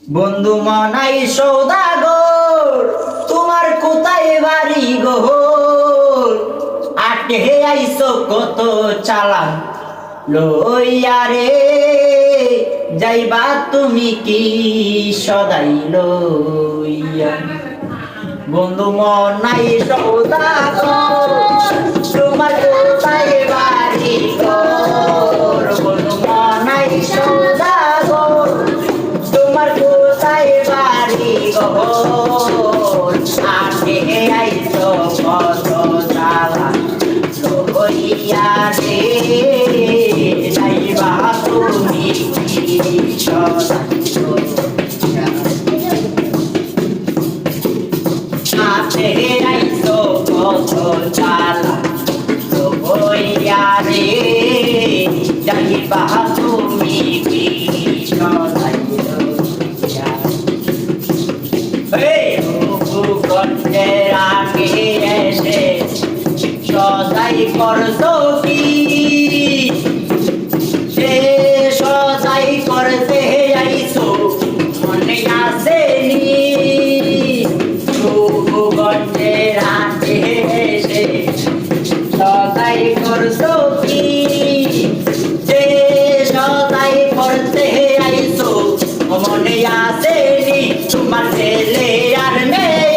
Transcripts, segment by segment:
বন্ধু মনাই সৌদাগর তোমার কোথায় বাড়ি গো? আটে আইসো কত চালান লইয়া রে, যাইবা তুমি কি সদাই লইয়া? বন্ধু মনাই সৌদাগর তোমার কোথায় বাড়ি গো? বন্ধু মনাই সৌদাগর তোমার কোথায় বাড়ি গো? আটে আইসো কত চালান লইয়া রে, যাইবা তুমি কি সদাই লইয়া? আটে আইসো কত চালান লইয়া রে, যাইবা তুমি কি সদাই লইয়া? গন্ডের আগে এসে সদাই করছো কি? সে সদাই করতে আইসো মনে আসেনি? গন্ডের আগে এসে সদাই করছো কি? সে সদাই করতে আইসো মনে আসেনি? তোমার ছেলে আর মেয়ে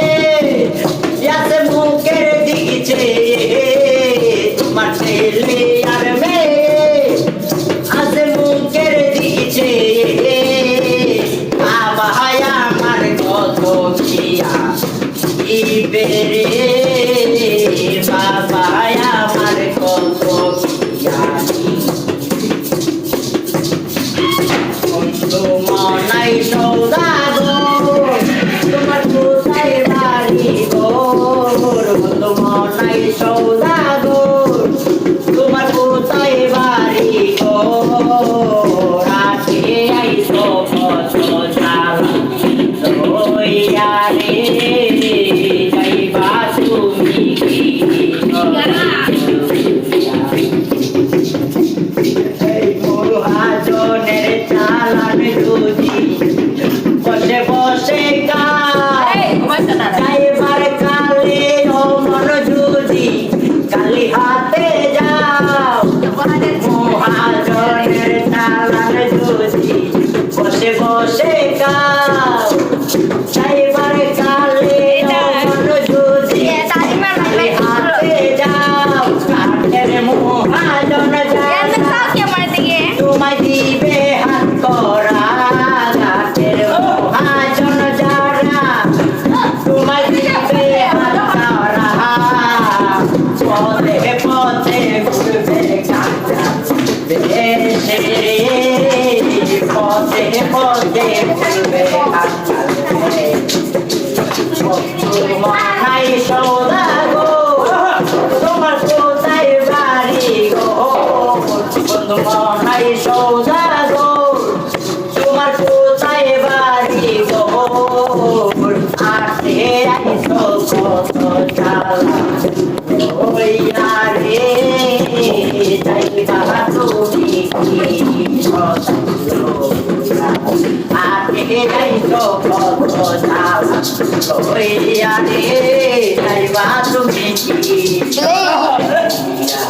আছে মুখের দিকে, তোমার ছেলে আর মেয়ে আছে মুখের দিকে। বাবা আমার কত কিয়া বেরে, বাবা আমার কত কিয়া। বন্ধু মনাই সৌদাগর তোমার কোথায় বাড়ি গো? বন্ধু মনাই সৌদাগর তোমার কোথায় বাড়ি গো? রাতে আইসো কত চালান লইয়া রে, যাইবা তুমি কি মহাজনের চালান যদি বসে বসে যাইবার কালে অমর যদি কালি হাতে যাও। মহাজনের চালান যদি বসে বসে যাইবার কালে অমর যদি কালি হাতে যাও। কাঠের মহাজন তোমায় দিবে হাত করা, ঘাটের মহাজন যারা তোমায় দিবে হাত করা। পথে পথে ঘুরবে কাঁচা বেশে রে, পথে পথে ঘুরবে কাঁচা মনাই সৌদাগর তোমার কোথায় বাড়ি গো? বন্ধু মনাই সৌদাগর তোমার কোথায় বাড়ি গো? আটে আইসো কত চালান লইয়া রে, যাইবা তুমি কি সদাই লইয়া? আটে আইসো কত চালান লইয়া রে, যাইবা তুমি কি সদাই লইয়া?